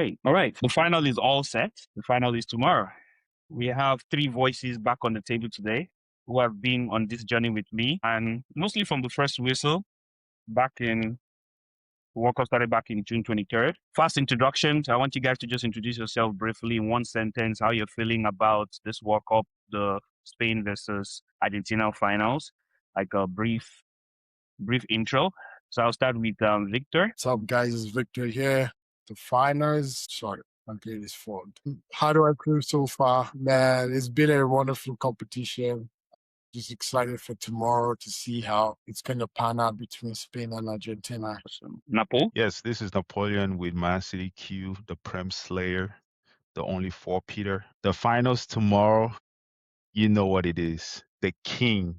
right. All right. The final is all set. The final is tomorrow. We have three voices back on the table today who have been on this journey with me, and mostly from the first whistle back in World Cup started back in June 23rd. Fast introductions. I want you guys to just introduce yourself briefly in one sentence, how you're feeling about this World Cup, the Spain versus Argentina finals, like a brief intro. So I'll start with Victor. What's up, guys? It's Victor here. The finals. Sorry, I'm getting this phone. How do I feel so far? Man, it's been a wonderful competition. Just excited for tomorrow to see how it's going to pan out between Spain and Argentina. Napo. Yes, this is Napoleon with Man City Q, the Prem Slayer, the only four Peter. The finals tomorrow, you know what it is. The king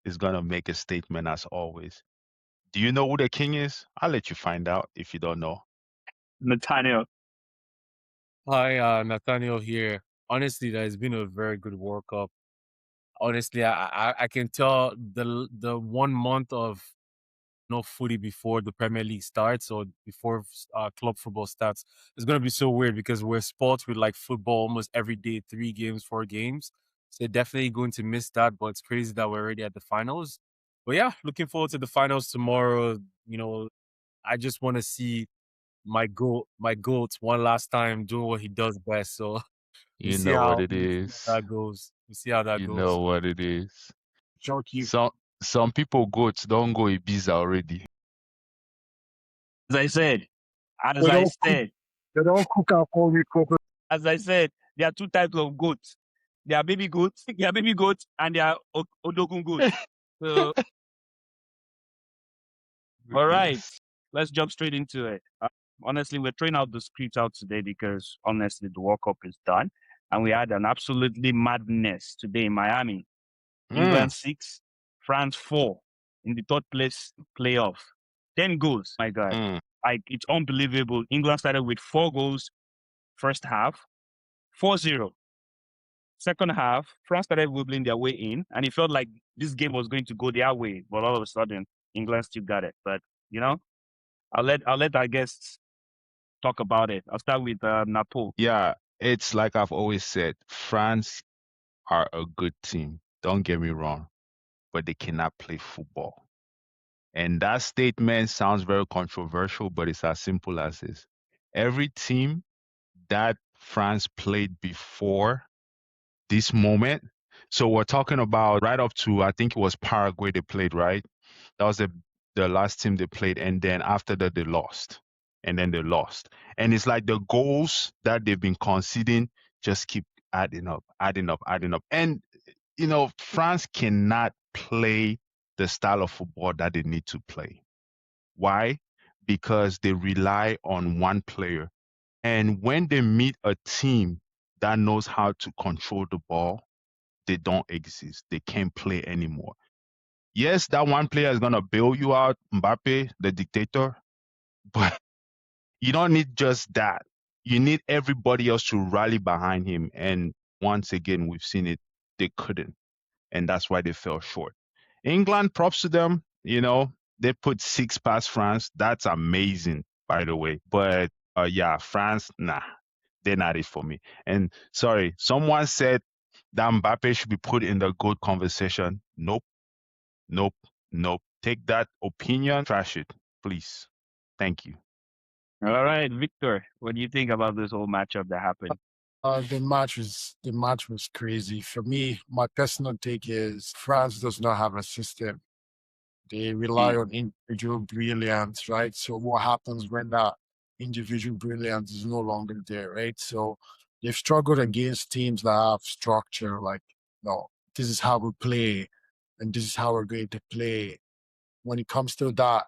is going to make a statement as always. Do you know who the king is? I'll let you find out if you don't know. Nathaniel. Hi, Nathaniel here. Honestly, that has been a very good World Cup. Honestly, I can tell the 1 month of no footy before the Premier League starts or before club football starts is going to be so weird because we're sports with like football almost every day, 3 games, 4 games. So definitely going to miss that, but it's crazy that we're already at the finals. But yeah, looking forward to the finals tomorrow. You know, I just want to see my goat one last time doing what he does best. So You know what it is. that goes. We see how that You goes. know what it is. Shock you. Some people goats don't go Ibiza already. As I said, They don't cook and call me cook. as I said, there are two types of goats. There are baby goats, and there are Odogun goats. So, all right, let's jump straight into it. Honestly, we're throwing out the script out today because honestly, the World Cup is done. And we had an absolutely madness today in Miami. England 6, France 4 in the third place playoff. 10 goals. My God. It's unbelievable. England started with 4 goals first half, 4-0. Second half, France started wibbling their way in, and it felt like this game was going to go their way. But all of a sudden, England still got it. But you know, I'll let our guests talk about it. I'll start with Napo. Yeah, it's like I've always said, France are a good team. Don't get me wrong, but they cannot play football. And that statement sounds very controversial, but it's as simple as this. Every team that France played before this moment, so we're talking about right up to, I think it was Paraguay they played, right? That was the last team they played, and then after that they lost. And then they lost. And it's like the goals that they've been conceding just keep adding up. And, you know, France cannot play the style of football that they need to play. Why? Because they rely on one player. And when they meet a team that knows how to control the ball, they don't exist. They can't play anymore. Yes, that one player is going to bail you out, Mbappe, the dictator, but you don't need just that. You need everybody else to rally behind him. And once again, we've seen it, they couldn't. And that's why they fell short. England, props to them. You know, they put 6 past France. That's amazing, by the way. But yeah, France, nah, they're not it for me. And sorry, someone said that Mbappe should be put in the GOAT conversation. Nope. Take that opinion, trash it, please. Thank you. All right, Victor, what do you think about this whole matchup that happened? The match was crazy. For me, my personal take is France does not have a system. They rely on individual brilliance, right? So what happens when that individual brilliance is no longer there, right? So they've struggled against teams that have structure, like, no, this is how we play, and this is how we're going to play. When it comes to that,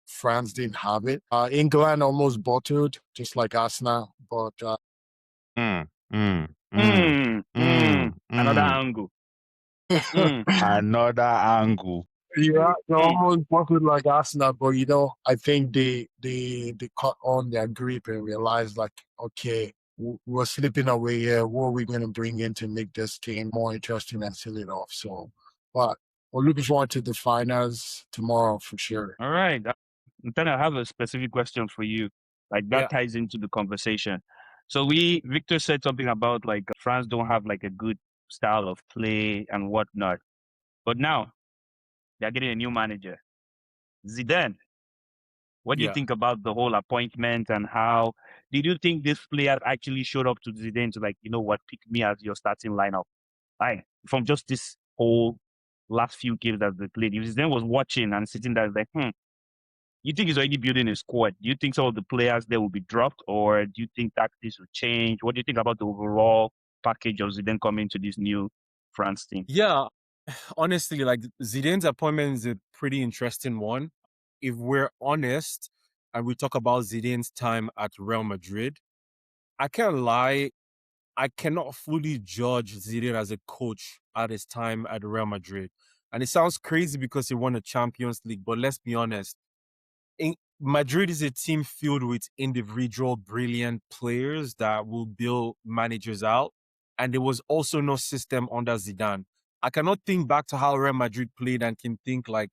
France didn't have it. England almost bottled, just like Arsenal, but another angle. Another angle. Yeah, they almost bottled like Arsenal, but you know, I think they caught on their grip and realized, like, okay, we're slipping away here. What are we going to bring in to make this game more interesting and seal it off? So, but we're looking forward to the finals tomorrow for sure. All right. Then I have a specific question for you. Like Yeah. that ties into the conversation. So Victor said something about like France don't have like a good style of play and whatnot. But now they're getting a new manager, Zidane. What do you Yeah. think about the whole appointment and how did you think this player actually showed up to Zidane to like, you know what, pick me as your starting lineup? Like from just this whole last few games that they played, if Zidane was watching and sitting there like, you think he's already building a squad? Do you think some of the players there will be dropped, or do you think tactics will change? What do you think about the overall package of Zidane coming to this new France team? Yeah. Honestly, like Zidane's appointment is a pretty interesting one. If we're honest, and we talk about Zidane's time at Real Madrid, I can't lie, I cannot fully judge Zidane as a coach at his time at Real Madrid. And it sounds crazy because he won a Champions League, but let's be honest, Madrid is a team filled with individual brilliant players that will build managers out. And there was also no system under Zidane. I cannot think back to how Real Madrid played and can think like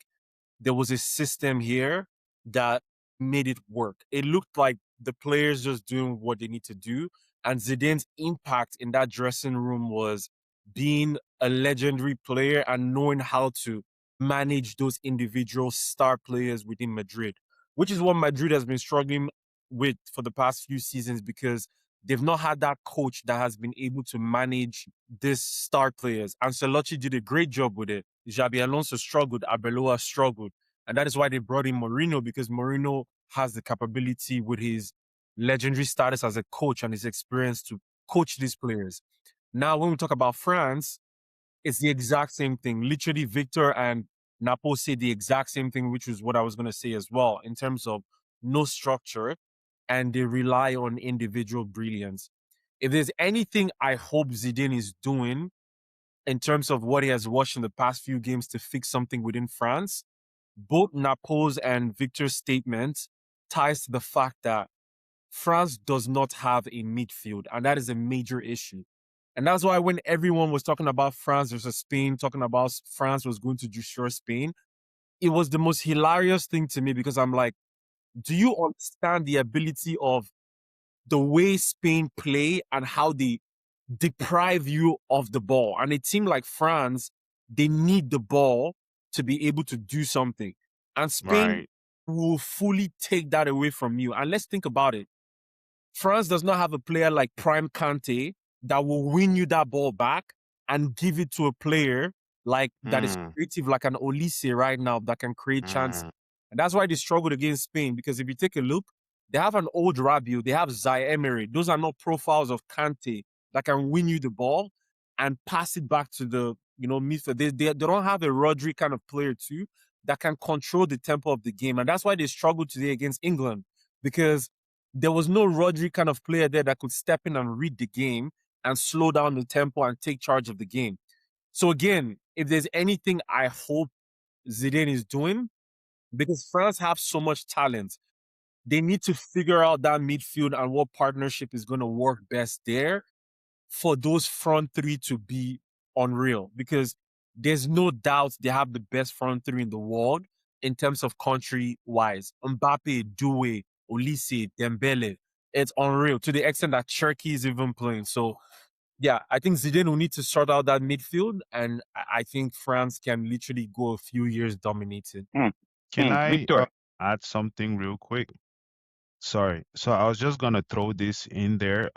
there was a system here that made it work. It looked like the players just doing what they need to do. And Zidane's impact in that dressing room was being a legendary player and knowing how to manage those individual star players within Madrid, which is what Madrid has been struggling with for the past few seasons because they've not had that coach that has been able to manage these star players. Ancelotti did a great job with it. Xabi Alonso struggled, Arbeloa struggled. And that is why they brought in Mourinho, because Mourinho has the capability with his legendary status as a coach and his experience to coach these players. Now, when we talk about France, it's the exact same thing. Literally, Victor and Napo say the exact same thing, which is what I was going to say as well, in terms of no structure, and they rely on individual brilliance. If there's anything I hope Zidane is doing in terms of what he has watched in the past few games to fix something within France, both Napo's and Victor's statements ties to the fact that France does not have a midfield, and that is a major issue. And that's why when everyone was talking about France versus Spain, talking about France was going to destroy Spain, it was the most hilarious thing to me because I'm like, do you understand the ability of the way Spain play and how they deprive you of the ball? And it seemed like France, they need the ball to be able to do something. And Spain Right. will fully take that away from you. And let's think about it. France does not have a player like Prime Kante that will win you that ball back and give it to a player like that is Hmm. creative, like an Olise right now that can create chances. Hmm. And that's why they struggled against Spain. Because if you take a look, they have an old Rabiot, they have Zay Emery. Those are not profiles of Kante that can win you the ball and pass it back to the midfield. They don't have a Rodri kind of player too that can control the tempo of the game, and that's why they struggled today against England because there was no Rodri kind of player there that could step in and read the game and slow down the tempo and take charge of the game. So again, if there's anything I hope Zidane is doing, because France have so much talent, they need to figure out that midfield and what partnership is going to work best there for those front three to be unreal. Because there's no doubt they have the best front three in the world in terms of country wise. Mbappe, Doué, Olise, Dembele. It's unreal to the extent that Turkey is even playing. So yeah, I think Zidane will need to sort out that midfield, and I think France can literally go a few years dominated. Hmm. Can I Victor, add something real quick? Sorry. So I was just gonna throw this in there.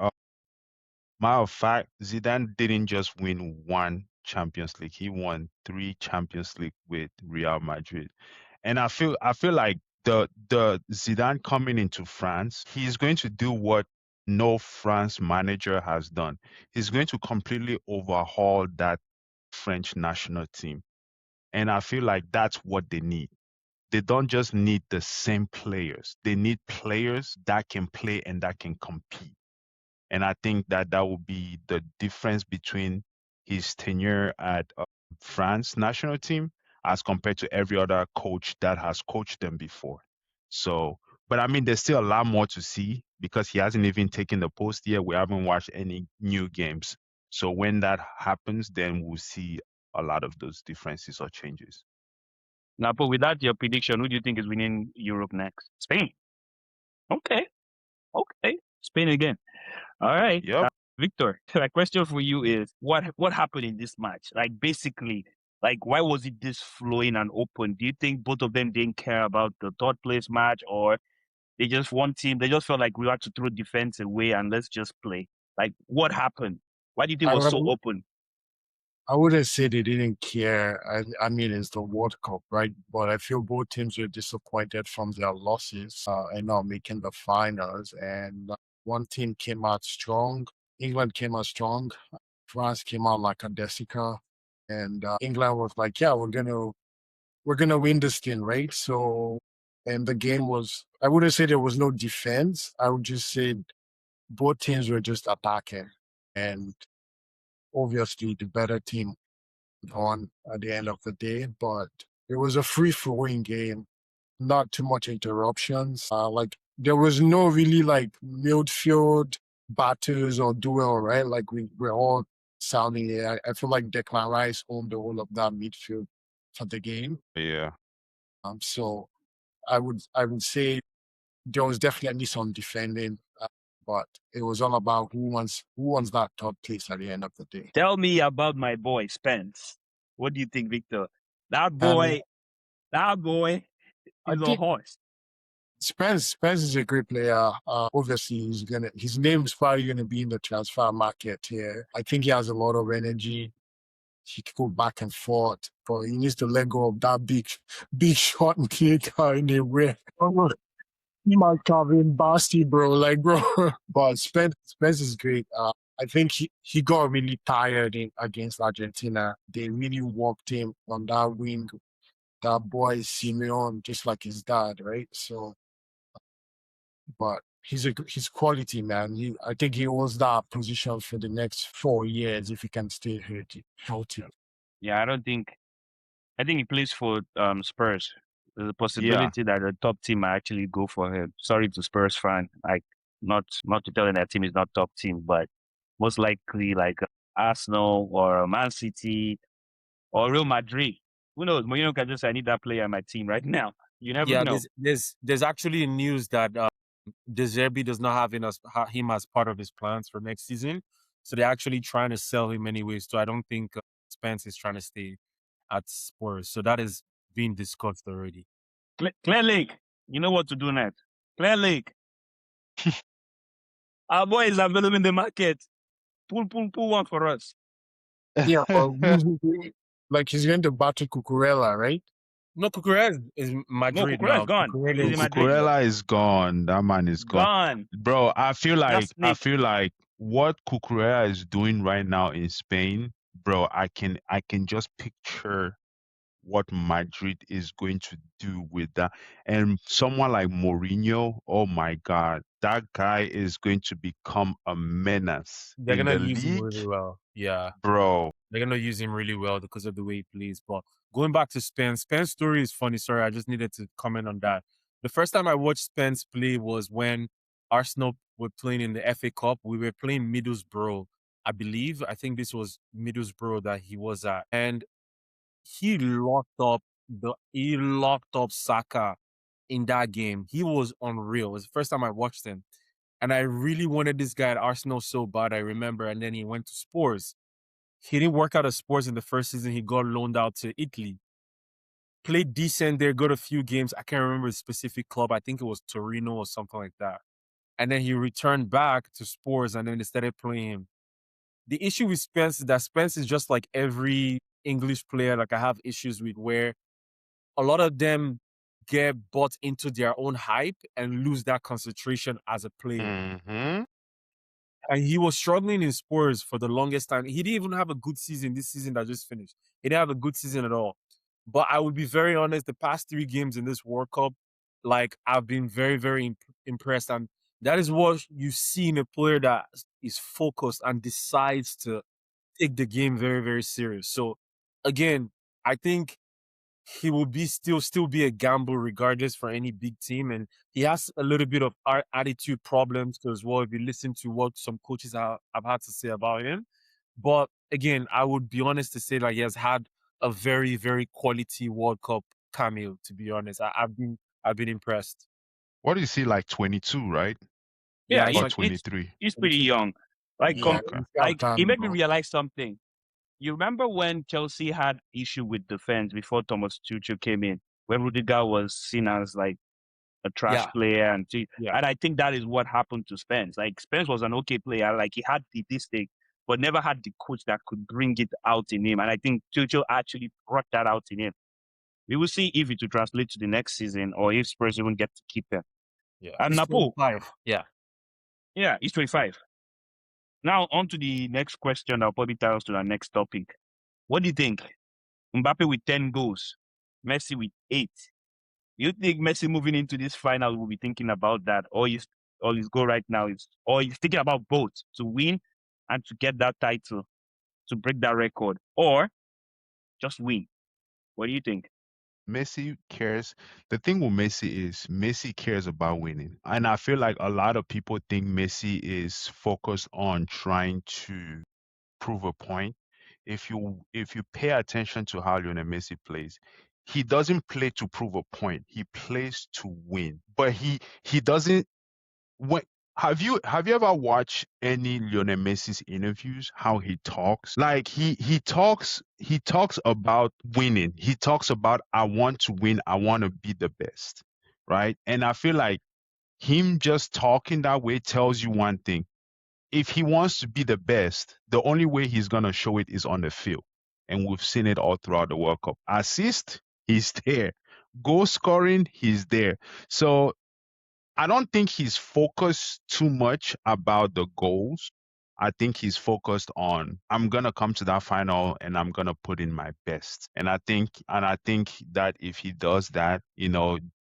Matter of fact, Zidane didn't just win one Champions League. He won three Champions League with Real Madrid. And I feel like the Zidane coming into France, he's going to do what no France manager has done. He's going to completely overhaul that French national team. And I feel like that's what they need. They don't just need the same players. They need players that can play and that can compete. And I think that that will be the difference between his tenure at France national team as compared to every other coach that has coached them before. So, but I mean, there's still a lot more to see because he hasn't even taken the post yet. We haven't watched any new games. So when that happens, then we'll see a lot of those differences or changes. now, but without your prediction, who do you think is winning Europe next? Spain. Okay. Okay, Spain again. All right, Yep. Victor. My question for you is what happened in this match? Like basically, like why was it this flowing and open? Do you think both of them didn't care about the third place match, or they just one team? They just felt like we had to throw defense away and let's just play. Like what happened? Why do you think it I, was so would- open? I wouldn't say they didn't care. I mean, it's the World Cup, right? But I feel both teams were disappointed from their losses and not making the finals. And one team came out strong. England came out strong. France came out like a Desica. And England was like, yeah, we're gonna win this game, right? So, and the game was, I wouldn't say there was no defense. I would just say both teams were just attacking. And obviously the better team won at the end of the day, but it was a free flowing game, not too much interruptions. Like there was no really like midfield battles or duel, right? Like we're all sounding it. I feel like Declan Rice owned the whole of that midfield for the game. Yeah. So I would say there was definitely some defending, but it was all about who wants that top place at the end of the day. Tell me about my boy Spence. What do you think, Victor? That And boy, that boy I is a think horse. Spence is a great player. Obviously, his name is probably gonna be in the transfer market here. I think he has a lot of energy. He can go back and forth, but he needs to let go of that big shot and kick in a way. He might have him Basti, bro. Like, bro. But Spence is great. I think he got really tired against Argentina. They really worked him on that wing. That boy Simeon, just like his dad, right? So, but he's quality, man. I think he owns that position for the next 4 years if he can stay healthy. Yeah, I think he plays for Spurs. There's a Yeah. possibility that the top team might actually go for him. Sorry to Spurs fan, like not to tell them that team is not top team, but most likely like Arsenal or Man City or Real Madrid. Who knows? Mourinho can just say, I need that player on my team right now. You never Yeah, know. there's actually news that De Zerbi does not have him as part of his plans for next season. So they're actually trying to sell him anyways. So I don't think Spence is trying to stay at Spurs. So that is being discussed already. Clear Lake, you know what to do next. Clear Lake, our boy is available in the market. Pull one for us. Yeah, but like he's going to battle Cucurella, right? No, Cucurella is No, Madrid Cucurella is now. gone. Cucurella He's in is Madrid. Cucurella is gone. That man is gone. Gone. Bro, I feel That like snake. what Cucurella is doing right now in Spain, bro, I can just picture what Madrid is going to do with that. And someone like Mourinho, oh my God, that guy is going to become a menace they're in gonna the use him league, really well. Yeah. bro. They're gonna use him really well because of the way he plays. But going back to Spence's story is funny. Sorry, I just needed to comment on that. The first time I watched Spence play was when Arsenal were playing in the FA Cup. We were playing Middlesbrough, I believe. I think this was Middlesbrough that he was at, and he locked up Saka in that game. He was unreal. It was the first time I watched him, and I really wanted this guy at Arsenal so bad. I remember, and then he went to Spurs. He didn't work out at Spurs in the first season. He got loaned out to Italy. Played decent there, got a few games. I can't remember the specific club. I think it was Torino or something like that. And then he returned back to Spurs and then they started playing him. The issue with Spence is that Spence is just like every English player like I have issues with, where a lot of them get bought into their own hype and lose that concentration as a player. Hmm. And he was struggling in Spurs for the longest time. He didn't even have a good season this season that just finished. He didn't have a good season at all. But I would be very honest, the past 3 games in this World Cup, like I've been very, very impressed. And that is what you see in a player that is focused and decides to take the game very, very serious. So again, I think he will be still be a gamble regardless for any big team, and he has a little bit of attitude problems as well. If you listen to what some coaches have had to say about him, but again, I would be honest to say that he has had a very very quality World Cup cameo. To be honest, I've been impressed. What is he like 22, right? Yeah, it's or like 23. he's pretty young. Like, Yeah, Okay. he's got like it time, made me bro. realize something. You remember when Chelsea had issue with defense before Thomas Tuchel came in, when Rudiger was seen as like a trash yeah, player, yeah, and I think that is what happened to Spence. Like Spence was an okay player, like he had the this thing, but never had the coach that could bring it out in him. And I think Tuchel actually brought that out in him. We will see if it will translate to the next season or if Spurs even get to keep him. yeah. And He's Napo, 25. Yeah. yeah, he's 25. Now on to the next question that'll probably tie us to our next topic. What do you think? Mbappe with 10 goals, Messi with 8. You think Messi moving into this final will be thinking about that, or his goal right now is, or he's thinking about both to win and to get that title, to break that record, or just win? What do you think? Messi cares. The thing with Messi is Messi cares about winning. And I feel like a lot of people think Messi is focused on trying to prove a point. If you pay attention to how Lionel Messi plays, he doesn't play to prove a point. He plays to win. But he doesn't when have you ever watched any Lionel Messi's interviews? How he talks, like he talks about winning. He talks about I want to win. I want to be the best, right? And I feel like him just talking that way tells you one thing: if he wants to be the best, the only way he's gonna show it is on the field, and we've seen it all throughout the World Cup. Assist, he's there. Goal scoring, he's there. So I don't think he's focused too much about the goals. I think he's focused on I'm gonna come to that final and I'm gonna put in my best. And I think that if he does that,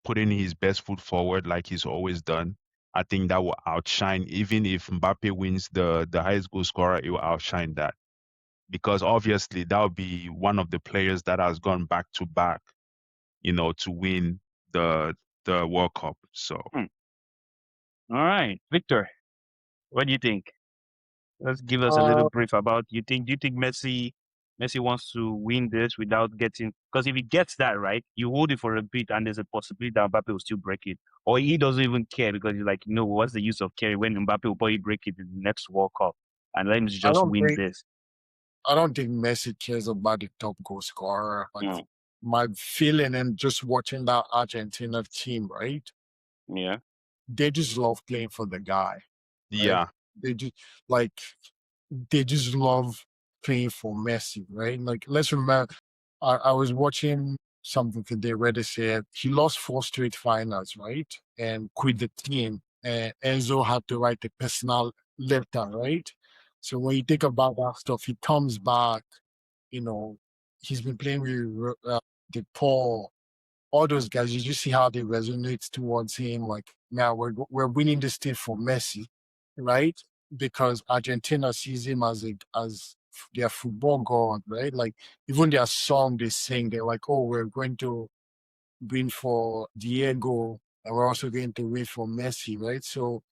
putting his best foot forward like he's always done, I think that will outshine. Even if Mbappe wins the highest goal scorer, it will outshine that. Because obviously that will be one of the players that has gone back to back, to win the the World Cup. So Hmm. All right, Victor, what do you think? Let's give us a little Uh, brief about do you think Messi wants to win this without getting, because if he gets that right, you hold it for a bit and there's a possibility that Mbappe will still break it. Or he doesn't even care because he's like, no, what's the use of caring when Mbappe will probably break it in the next World Cup and let him I just don't win think this. I don't think Messi cares about the top goal scorer. Like Mm, my feeling and just watching that Argentina team, right? yeah. They just love playing for the guy, right? yeah. They just like they just love playing for Messi, right? Like let's remember, I was watching something today where they said he lost 4 straight finals, right? And quit the team. And Enzo had to write a personal letter, right? So when you think about that stuff, he comes back, you know, he's been playing with the Paul, all those guys. You just see how they resonate towards him. Like, now we're winning this thing for Messi, right? Because Argentina sees him as their football god, right? Like even their song they sing, they're like, oh, we're going to win for Diego, and we're also going to win for Messi, right? So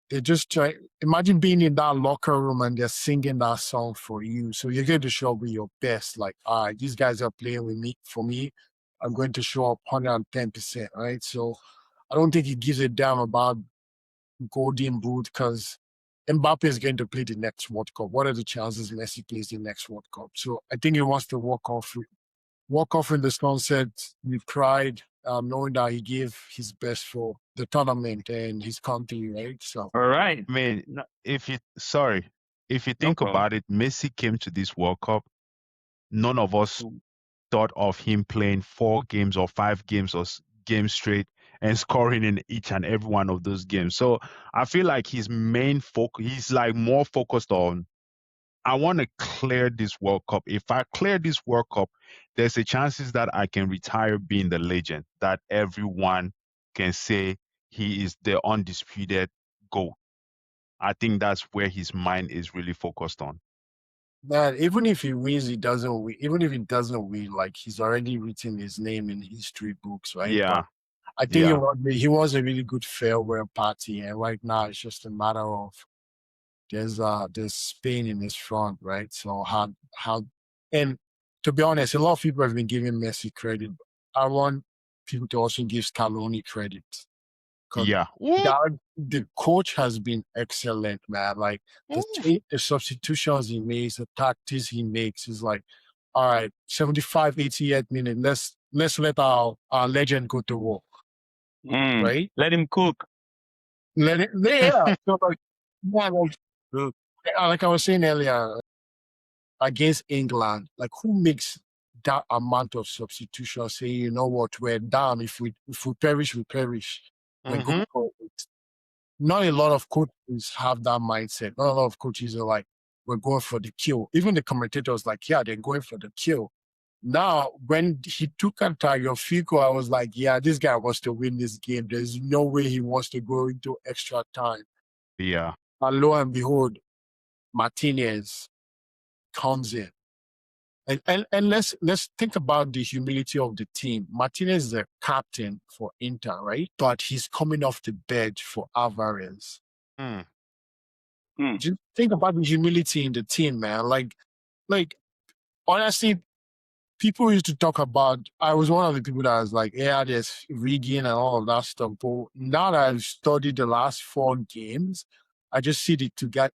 they just try. Imagine being in that locker room and they're singing that song for you. So you're going to show up with your best. Like, all right, these guys are playing with me for me. I'm going to show up 110%, right? So I don't think he gives a damn about Golden Boot because Mbappe is going to play the next World Cup. What are the chances Messi plays the next World Cup? So I think he wants to walk off in the sunset with pride, knowing that he gave his best for the tournament and his country, right? So All right. I mean, No, if you no think problem. about it, Messi came to this World Cup. None of us thought of him playing 4 games or 5 games or games straight and scoring in each and every one of those games. So I feel like his main focus, he's like more focused on, I want to clear this World Cup. If I clear this World Cup, there's a chances that I can retire being the legend that everyone can say he is the undisputed GOAT. I think that's where his mind is really focused on. man, even if he wins, he doesn't win. Even if he doesn't win, like he's already written his name in history books, right? But Yeah, I think yeah. he was a really good farewell party, and right now it's just a matter of there's Spain in his front, right? So how and to be honest, a lot of people have been giving Messi credit. I want people to also give Scaloni credit. 'Cause Yeah. Ooh, the coach has been excellent, man. Like ooh. the substitutions he makes, the tactics he makes is like, all right, 75, 88th minute. Let's let our legend go to work, right? Let him cook. Let it yeah. So like, yeah, like I was saying earlier, against England, like who makes that amount of substitution? Say, you know what, we're down. If we perish, we perish. We're Mm-hmm. going for it. Not a lot of coaches have that mindset. Not a lot of coaches are like, we're going for the kill. Even the commentators, like, yeah, they're going for the kill. Now, when he took Antonio Fico, I was like, yeah, this guy wants to win this game. There's no way he wants to go into extra time. Yeah. And lo and behold, Martinez comes in. And let's think about the humility of the team. Martinez is a captain for Inter, right? But he's coming off the bench for Alvarez. Mm. Just think about the humility in the team, man. Like honestly, people used to talk about. I was one of the people that was like, yeah, there's rigging and all of that stuff. But now that I've studied the last 4 games, I just see the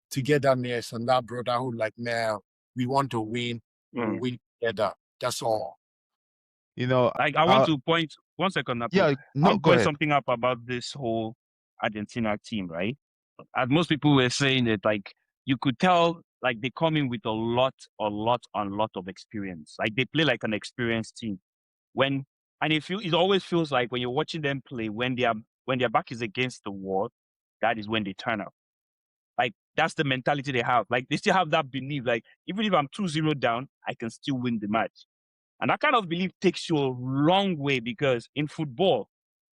togetherness and that brotherhood. Like, man, we want to win. We'll win together. That's all. You know, Like I want to point 1 second, Napo. yeah, I no, want to go point ahead. something up about this whole Argentina team, right? As most people were saying that, like you could tell, like they come in with a lot of experience. Like they play like an experienced team. When and it always feels like when you're watching them play, when their back is against the wall, that is when they turn up. Like that's the mentality they have. Like they still have that belief. Like even if I'm 2-0 down, I can still win the match. And that kind of belief takes you a long way because in football,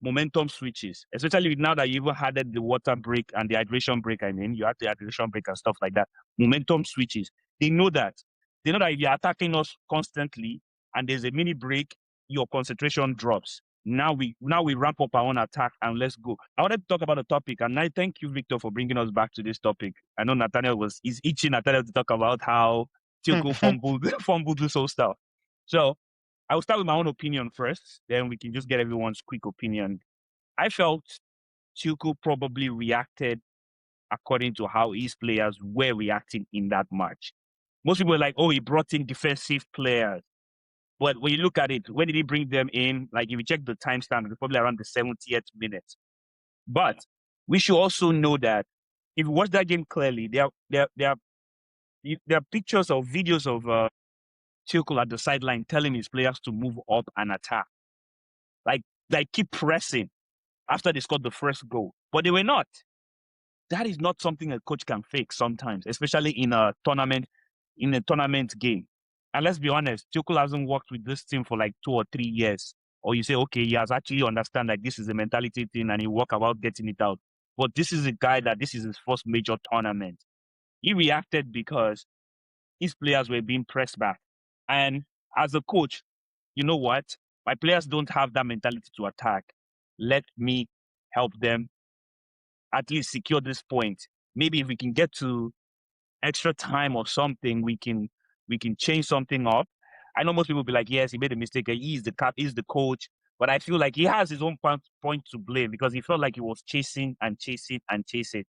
momentum switches, especially now that you even added the water break and the hydration break. I mean, you had the hydration break and stuff like that. Momentum switches. They know that. They know that if you're attacking us constantly and there's a mini break, your concentration drops. Now we ramp up our own attack and let's go. I wanted to talk about the topic, and I thank you, Victor, for bringing us back to this topic. I know is itching Nathaniel to talk about how Tioco fumbled this whole stuff. So I will start with my own opinion first, then we can just get everyone's quick opinion. I felt Tuchel probably reacted according to how his players were reacting in that match. Most people were like, oh, he brought in defensive players. But when you look at it, when did he bring them in? Like, if you check the timestamp, it's probably around the 70th minute. But we should also know that if you watch that game clearly, there are pictures or videos of Tuchel at the sideline telling his players to move up and attack. Like keep pressing after they scored the first goal. But they were not. That is not something a coach can fake sometimes, especially in a tournament game. And let's be honest, Tuchel hasn't worked with this team for like 2 or 3 years. Or you say, okay, he has actually understand like this is a mentality thing and he work about getting it out. But this is a guy that this is his first major tournament. He reacted because his players were being pressed back. And as a coach, you know what? My players don't have that mentality to attack. Let me help them at least secure this point. Maybe if we can get to extra time or something, we can change something up. I know most people will be like, yes, he made a mistake. He's the coach. But I feel like he has his own point to blame because he felt like he was chasing and chasing and chasing.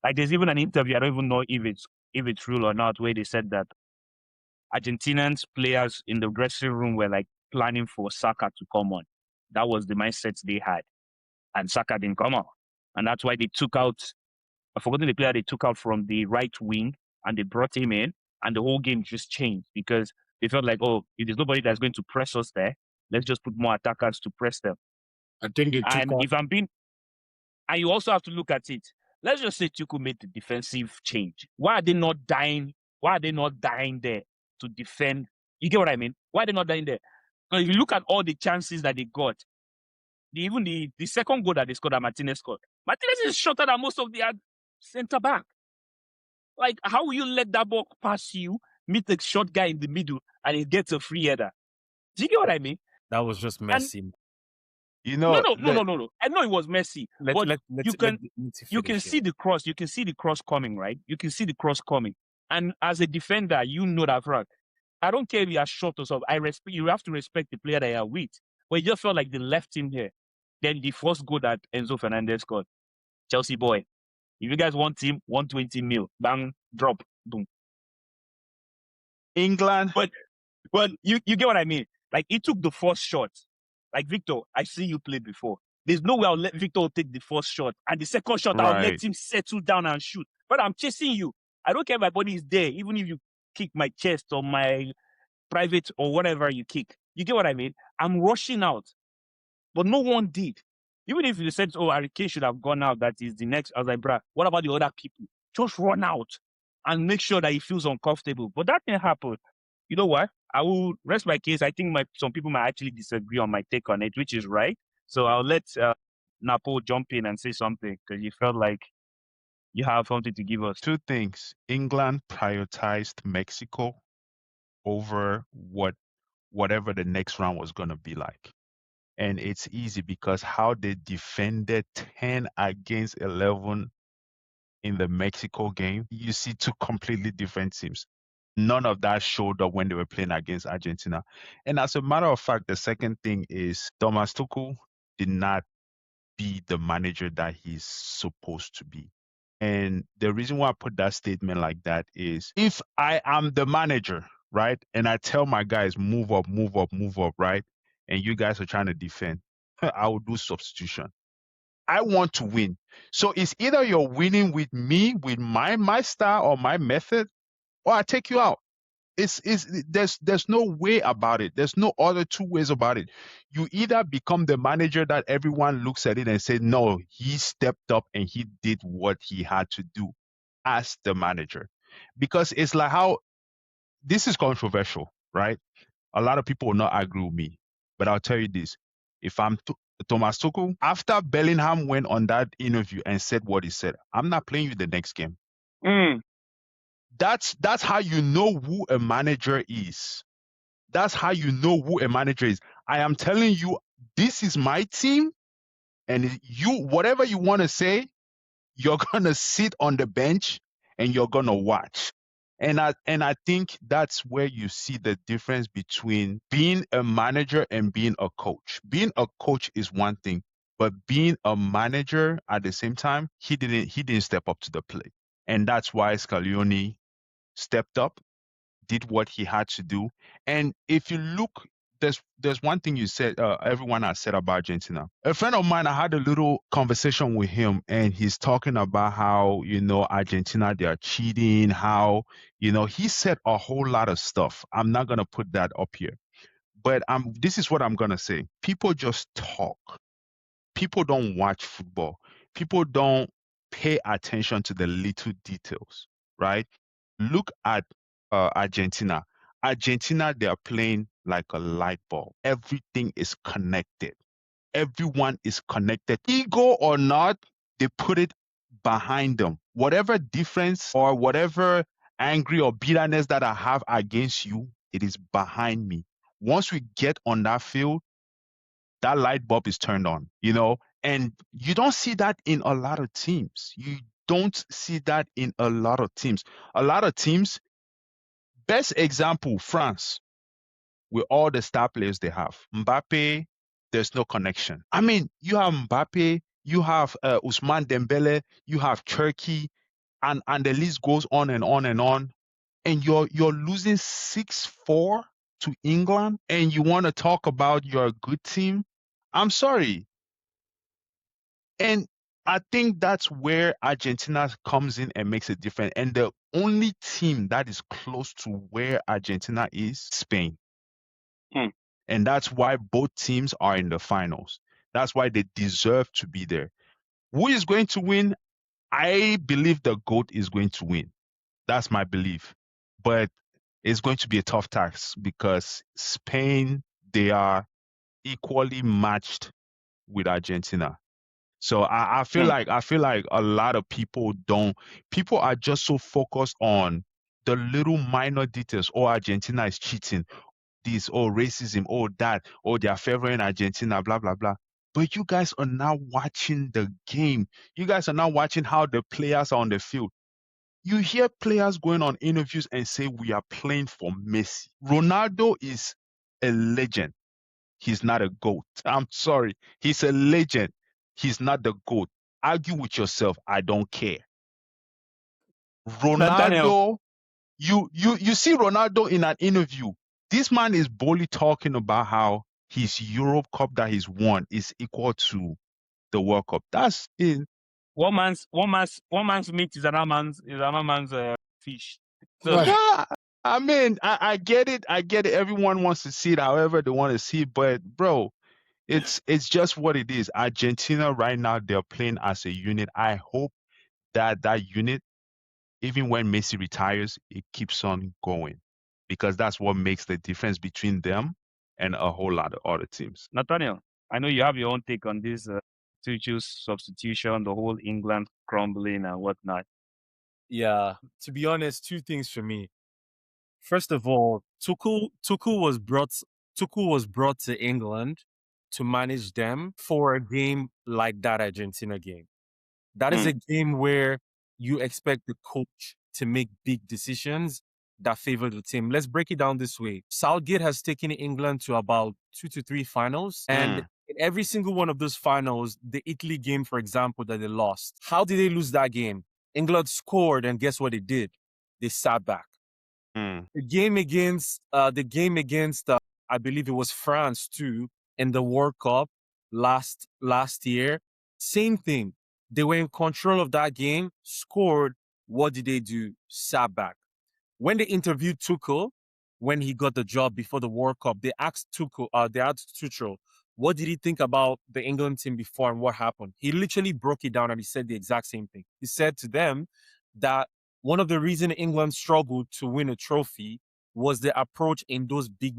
Like there's even an interview, I don't even know if it's true or not, where they said that Argentinians players in the dressing room were like planning for Saka to come on. That was the mindset they had. And Saka didn't come on. And that's why they took out, I've forgotten the player they took out from the right wing and they brought him in and the whole game just changed because they felt like, oh, if there's nobody that's going to press us there, let's just put more attackers to press them. I think they took And on. if I'm being, and you also have to look at it. Let's just say Tuchel made the defensive change. Why are they not dying? Why are they not dying there to defend? You get what I mean? Why are they not dying there? Because if you look at all the chances that they got, even the second goal that they scored, that Martinez scored, Martinez is shorter than most of the centre back. Like, how will you let that ball pass you, meet a short guy in the middle, and he gets a free header? Do you get what I mean? That was just And Messi. You no, know, no, no, no, no, no. I know it was Messi, but you can see the cross. You can see the cross coming, right? You can see the cross coming. And as a defender, you know that fact. I don't care if you are short or something. You have to respect the player that you are with. But it just felt like they left him here. Then the first goal that Enzo Fernandez scored, Chelsea boy. If you guys want him, 120 mil, bang, drop, boom. England, But you get what I mean? Like, he took the first shot. Like, Victor, I see you play before. There's no way I'll let Victor take the first shot. And the second shot, I'll right? let him settle down and shoot. But I'm chasing you. I don't care if my body is there, even if you kick my chest or my private or whatever you kick. You get what I mean? I'm rushing out. But no one did. Even if you said, oh, Harry Kane should have gone out, that is the next, I was like, bruh, what about the other people? Just run out and make sure that he feels uncomfortable. But that didn't happen. You know what? I will rest my case. I think some people might actually disagree on my take on it, which is right. So I'll let Napo jump in and say something because you felt like you have something to give us. Two things. England prioritized Mexico over whatever the next round was going to be like. And it's easy because how they defended 10 against 11 in the Mexico game, you see two completely different teams. None of that showed up when they were playing against Argentina. And as a matter of fact, the second thing is Thomas Tuchel did not be the manager that he's supposed to be. And the reason why I put that statement like that is if I am the manager, right, and I tell my guys, move up, move up, move up, right, and you guys are trying to defend, I will do substitution. I want to win. So it's either you're winning with me, with my style or my method, or I take you out. There's no way about it. There's no other two ways about it. You either become the manager that everyone looks at it and say, no, he stepped up and he did what he had to do as the manager. Because it's like how this is controversial, right? A lot of people will not agree with me. But I'll tell you this. If I'm Thomas Tuchel, after Bellingham went on that interview and said what he said, I'm not playing you the next game. That's how you know who a manager is. That's how you know who a manager is. I am telling you, this is my team, and you, whatever you want to say, you're gonna sit on the bench and you're gonna watch. And I think that's where you see the difference between being a manager and being a coach. Being a coach is one thing, but being a manager at the same time, he didn't step up to the plate. And that's why Scaloni stepped up, did what he had to do. And if you look, there's one thing you said, everyone has said about Argentina. A friend of mine, I had a little conversation with him, and he's talking about how, Argentina, they are cheating, how, he said a whole lot of stuff. I'm not going to put that up here. But this is what I'm going to say. People just talk. People don't watch football. People don't pay attention to the little details, right? Look at Argentina. Argentina, they are playing like a light bulb. Everything is connected. Everyone is connected. Ego or not, they put it behind them. Whatever difference or whatever angry or bitterness that I have against you, it is behind me. Once we get on that field, that light bulb is turned on, and you don't see that in a lot of teams. You don't see that in a lot of teams. A lot of teams, best example, France, with all the star players they have. Mbappe, there's no connection. I mean, you have Mbappe, you have Ousmane Dembele, you have Turkey, and the list goes on and on and on. And you're losing 6-4 to England, and you want to talk about your good team? I'm sorry. And I think that's where Argentina comes in and makes it different. And the only team that is close to where Argentina is, Spain. And that's why both teams are in the finals. That's why they deserve to be there. Who is going to win? I believe the GOAT is going to win. That's my belief. But it's going to be a tough task because Spain, they are equally matched with Argentina. So I feel like a lot of people are just so focused on the little minor details. Oh, Argentina is cheating. This, oh, racism, oh, that, oh, they are favoring Argentina, blah, blah, blah. But you guys are now watching the game. You guys are now watching how the players are on the field. You hear players going on interviews and say, we are playing for Messi. Ronaldo is a legend. He's not a GOAT. I'm sorry. He's a legend. He's not the GOAT. Argue with yourself. I don't care. Nathaniel, Ronaldo, you see Ronaldo in an interview. This man is boldly talking about how his Europe Cup that he's won is equal to the World Cup. That's in one man's meat is another man's fish. So Right. yeah. I mean, I get it. I get it. Everyone wants to see it however they want to see it, but bro, it's just what it is. Argentina right now, they're playing as a unit. I hope that unit, even when Messi retires, it keeps on going because that's what makes the difference between them and a whole lot of other teams. Nathaniel, I know you have your own take on this Tuchel's substitution, the whole England crumbling and whatnot. Yeah, to be honest, two things for me. First of all, Tuchel was brought to England to manage them for a game like that Argentina game. That is a game where you expect the coach to make big decisions that favor the team. Let's break it down this way. Southgate has taken England to about 2 to 3 finals. And in every single one of those finals, the Italy game, for example, that they lost, how did they lose that game? England scored, and guess what they did? They sat back. The game against, I believe it was France too, in the World Cup last year, same thing. They were in control of that game, scored. What did they do? Sat back. When they interviewed Tuchel, when he got the job before the World Cup, they asked Tuchel, what did he think about the England team before and what happened? He literally broke it down and he said the exact same thing. He said to them that one of the reasons England struggled to win a trophy was the approach in those big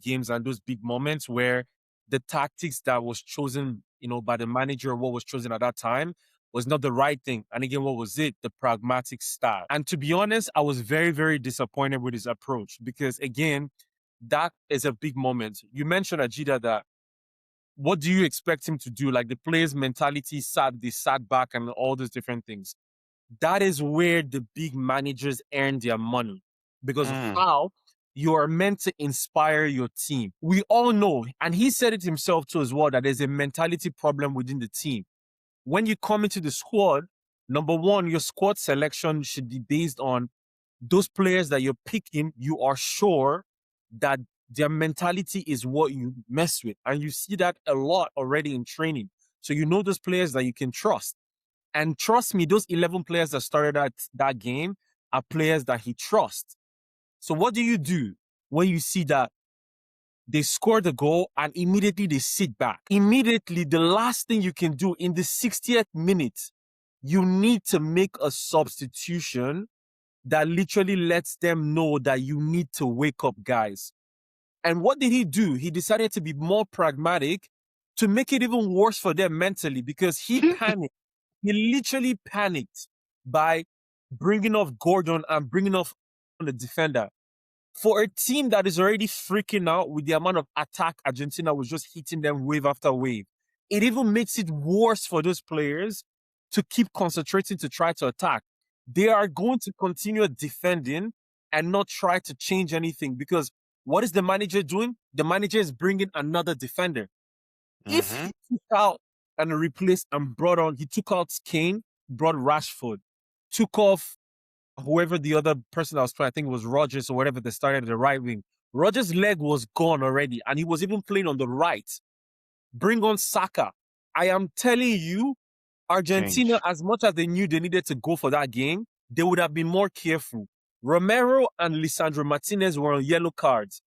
games and those big moments where the tactics that was chosen, by the manager, what was chosen at that time, was not the right thing. And again, what was it? The pragmatic style. And to be honest, I was very, very disappointed with his approach because, again, that is a big moment. You mentioned, Ajida, that what do you expect him to do? Like the players' mentality, they sat back and all those different things. That is where the big managers earn their money because how you are meant to inspire your team. We all know, and he said it himself too as well, that there's a mentality problem within the team. When you come into the squad, number one, your squad selection should be based on those players that you're picking. You are sure that their mentality is what you mess with. And you see that a lot already in training. So you know those players that you can trust. And trust me, those 11 players that started that game are players that he trusts. So what do you do when you see that they score the goal and immediately they sit back? Immediately, the last thing you can do in the 60th minute, you need to make a substitution that literally lets them know that you need to wake up, guys. And what did he do? He decided to be more pragmatic to make it even worse for them mentally because he panicked. He literally panicked by bringing off Gordon and bringing off the defender. For a team that is already freaking out with the amount of attack Argentina was just hitting them wave after wave, it even makes it worse for those players to keep concentrating to try to attack. They are going to continue defending and not try to change anything because what is the manager doing? The manager is bringing another defender. If he took out and replaced and brought on, he took out Kane, brought Rashford, took off whoever the other person I was playing, I think it was Rogers or whatever, they started at the right wing. Rogers' leg was gone already, and he was even playing on the right. Bring on Saka. I am telling you, Argentina, as much as they knew they needed to go for that game, they would have been more careful. Romero and Lisandro Martinez were on yellow cards.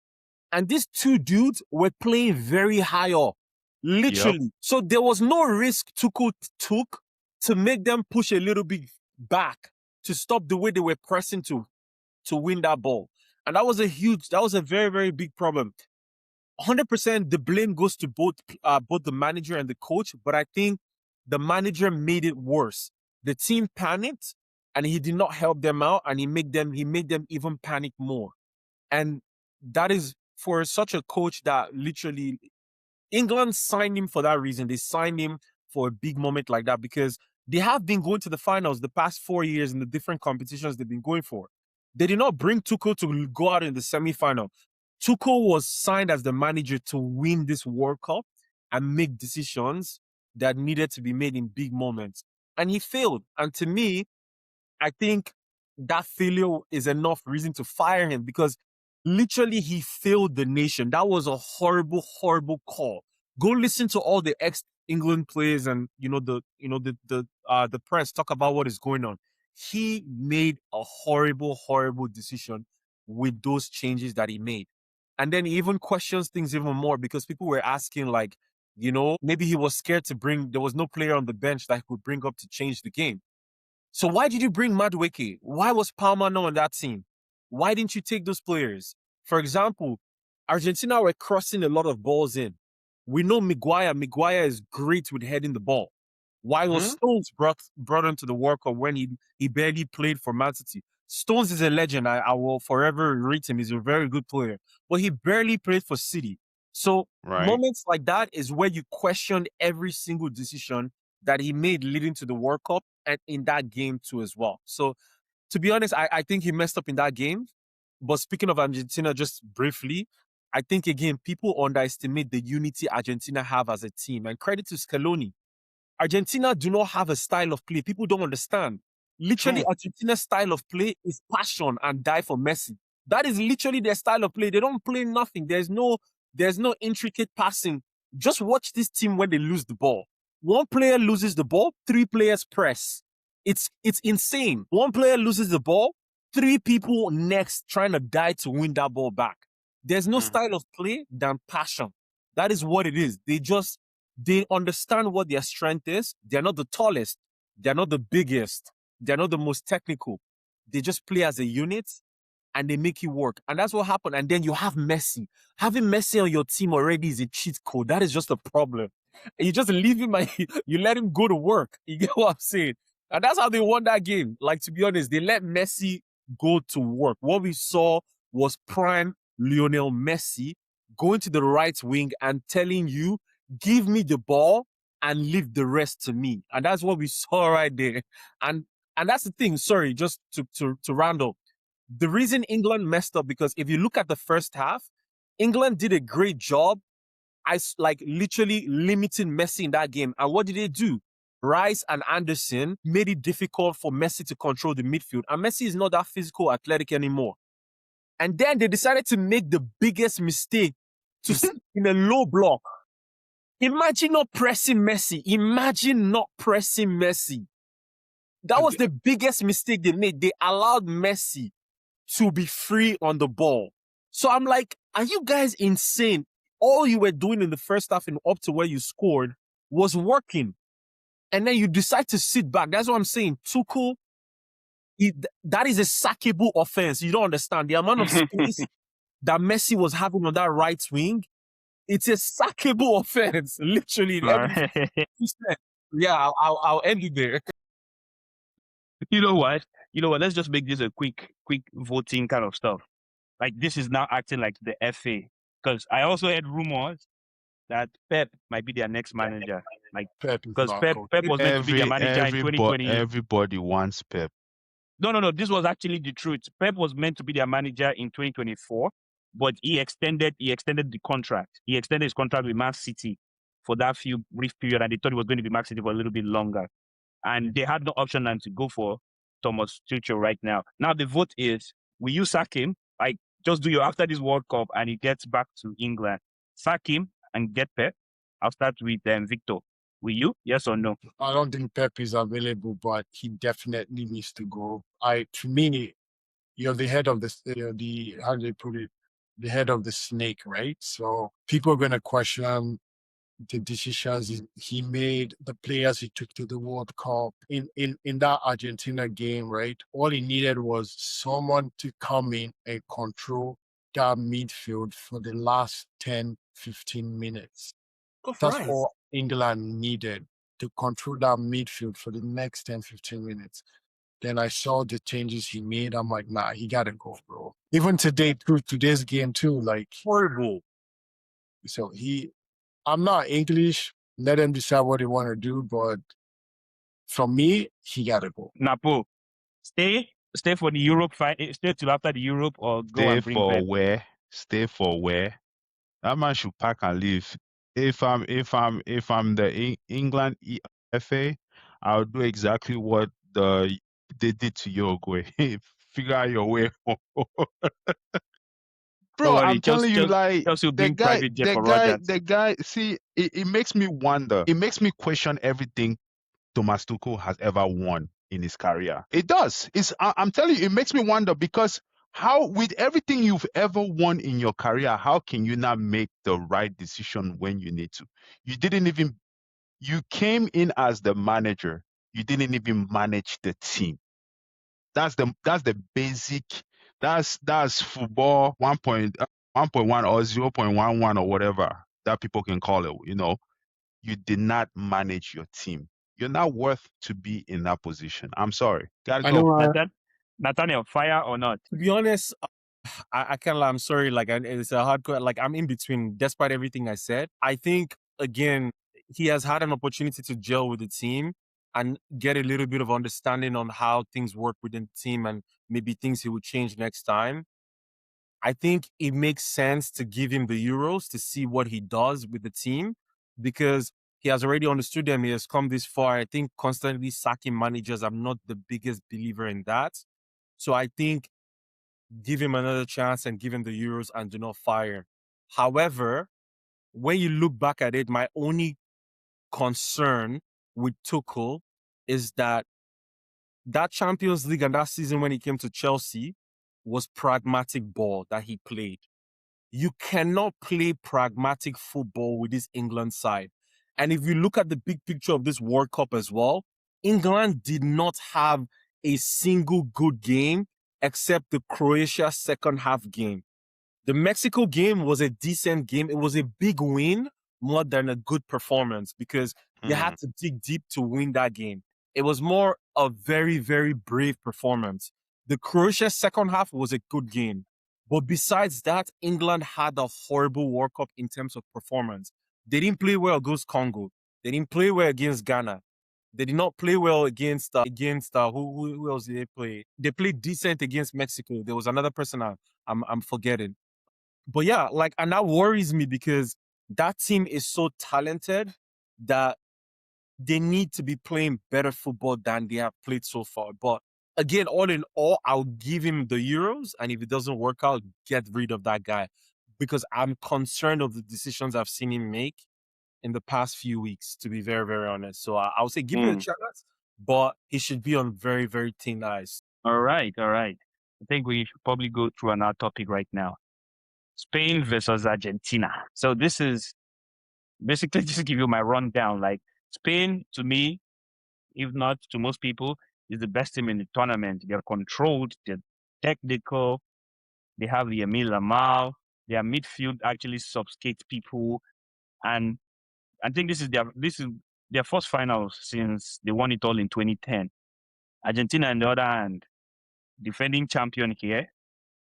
And these two dudes were playing very high up. Literally. Yep. So there was no risk Tuchel took to make them push a little bit back to stop the way they were pressing to win that ball. And that was a very, very big problem. 100% the blame goes to both the manager and the coach, but I think the manager made it worse. The team panicked and he did not help them out and he made them even panic more. And that is for such a coach that literally England signed him for that reason. They signed him for a big moment like that because they have been going to the finals the past 4 years in the different competitions they've been going for. They did not bring Tuchel to go out in the semifinal. Tuchel was signed as the manager to win this World Cup and make decisions that needed to be made in big moments. And he failed. And to me, I think that failure is enough reason to fire him because literally he failed the nation. That was a horrible, horrible call. Go listen to all the ex-England players and the press talk about what is going on. He made a horrible, horrible decision with those changes that he made. And then he even questions things even more because people were asking, like, maybe he was scared there was no player on the bench that he could bring up to change the game. So why did you bring Madueke? Why was Palma not on that team? Why didn't you take those players? For example, Argentina were crossing a lot of balls in. We know Miguel is great with heading the ball. Why was Stones brought into the World Cup when he barely played for Man City? Stones is a legend. I will forever rate him. He's a very good player. But he barely played for City. So moments like that is where you question every single decision that he made leading to the World Cup and in that game too as well. So to be honest, I think he messed up in that game. But speaking of Argentina, just briefly, I think again, people underestimate the unity Argentina have as a team. And credit to Scaloni. Argentina do not have a style of play. People don't understand. Literally, Argentina's style of play is passion and die for Messi. That is literally their style of play. They don't play nothing. There's no intricate passing. Just watch this team when they lose the ball. One player loses the ball, 3 players press. It's insane. One player loses the ball, 3 people next trying to die to win that ball back. There's no style of play than passion. That is what it is. They understand what their strength is. They're not the tallest. They're not the biggest. They're not the most technical. They just play as a unit and they make it work. And that's what happened. And then you have Messi. Having Messi on your team already is a cheat code. That is just a problem. And you just leave him and you let him go to work. You get what I'm saying? And that's how they won that game. Like, to be honest, they let Messi go to work. What we saw was prime Lionel Messi going to the right wing and telling you, give me the ball and leave the rest to me. And that's what we saw right there. And that's the thing. Sorry, just to round up. The reason England messed up, because if you look at the first half, England did a great job literally limiting Messi in that game. And what did they do? Rice and Anderson made it difficult for Messi to control the midfield. And Messi is not that physical athletic anymore. And then they decided to make the biggest mistake to sit in a low block. Imagine not pressing Messi. Imagine not pressing Messi. That was the biggest mistake they made. They allowed Messi to be free on the ball. So I'm like, are you guys insane? All you were doing in the first half and up to where you scored was working. And then you decide to sit back. That's what I'm saying. Tuchel, that is a sackable offense. You don't understand. The amount of space that Messi was having on that right wing, it's a sackable offense. Literally. Yeah, I'll end it there. You know what? Let's just make this a quick voting kind of stuff. Like, this is now acting like the FA, because I also heard rumors that Pep might be their next manager. Like, because Pep was meant to be their manager in 2020. Everybody wants Pep. No. This was actually the truth. Pep was meant to be their manager in 2024, but he extended the contract. He extended his contract with Man City for that few brief period, and they thought it was going to be Man City for a little bit longer. And they had no option than to go for Thomas Tuchel right now. Now the vote is, will you sack him? Like, just do your after this World Cup and he gets back to England. Sack him and get Pep. I'll start with Victor. Will you? Yes or no? I don't think Pep is available, but he definitely needs to go. To me, you're the head of the how do they put it? The head of the snake, right? So people are gonna question the decisions he made, the players he took to the World Cup. In that Argentina game, right? All he needed was someone to come in and control that midfield for the last 10, 15 minutes. That's all England needed, to control that midfield for the next 10, 15 minutes. Then I saw the changes he made. I'm like, nah, he gotta go, bro. Even through today's game too, like, horrible. So I'm not English. Let them decide what they want to do, but for me, he gotta go. Napo, stay for the Europe fight. Stay till after the Europe, or go Stay and bring for Pep. where? stay for where? That man should pack and leave. If I'm the England FA, I'll do exactly what they did to Uruguay. Figure out your way. Don't Bro, worry, I'm telling you, like Chelsea will the bring guy, private jet the for guy, Rogers. the guy. See, it makes me wonder. It makes me question everything Thomas Tuchel has ever won in his career. It does. I'm telling you, it makes me wonder because how, with everything you've ever won in your career, how can you not make the right decision when you need to? You didn't even, you came in as the manager. You didn't even manage the team. That's the basic. That's football 1.1 or 0.11 or whatever that people can call it. You did not manage your team. You're not worth to be in that position. I'm sorry. Gotta I go. know. Nathaniel, fire or not? To be honest, I can't lie. I'm sorry. Like, it's a hardcore. Like, I'm in between. Despite everything I said, I think again he has had an opportunity to gel with the team and get a little bit of understanding on how things work within the team and maybe things he would change next time. I think it makes sense to give him the Euros to see what he does with the team because he has already understood them. He has come this far. I think constantly sacking managers, I'm not the biggest believer in that. So I think give him another chance and give him the Euros and do not fire. However, when you look back at it, my only concern with Tuchel is that Champions League and that season when he came to Chelsea was pragmatic ball that he played. You cannot play pragmatic football with this England side. And if you look at the big picture of this World Cup as well, England did not have a single good game except the Croatia second half game. The Mexico game was a decent game. It was a big win more than a good performance because you had to dig deep to win that game. It was more a very, very brave performance. The Croatia second half was a good game. But besides that, England had a horrible World Cup in terms of performance. They didn't play well against Congo. They didn't play well against Ghana. They did not play well against who else did they play? They played decent against Mexico. There was another person I'm forgetting. But yeah, like, and that worries me because that team is so talented that they need to be playing better football than they have played so far. But again, all in all, I'll give him the Euros. And if it doesn't work out, get rid of that guy because I'm concerned of the decisions I've seen him make in the past few weeks, to be very, very honest. So I would say give it a chance, but he should be on very, very thin ice. All right. I think we should probably go through another topic right now. Spain versus Argentina. So this is basically just to give you my rundown. Like Spain, to me, if not to most people, is the best team in the tournament. They're controlled, they're technical, they have the Emil Lamal, their midfield actually subscate people, and I think this is their first finals since they won it all in 2010. Argentina, on the other hand, defending champion here,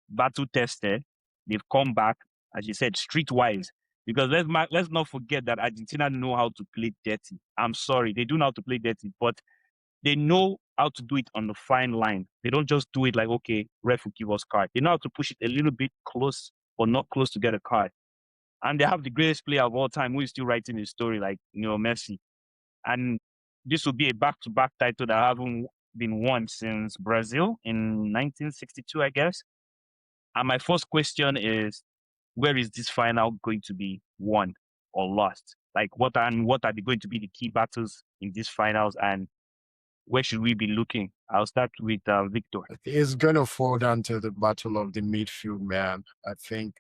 battle tested. They've come back, as you said, streetwise. Because let's not forget that Argentina know how to play dirty. I'm sorry, they do know how to play dirty, but they know how to do it on the fine line. They don't just do it like, okay, ref will give us card. They know how to push it a little bit close, but not close to get a card. And they have the greatest player of all time who is still writing his story, like Messi. And this will be a back-to-back title that haven't been won since Brazil in 1962, I guess. And my first question is, where is this final going to be won or lost? Like, what are they going to be the key battles in these finals, and where should we be looking? I'll start with Victor. It's gonna fall down to the battle of the midfield, man. I think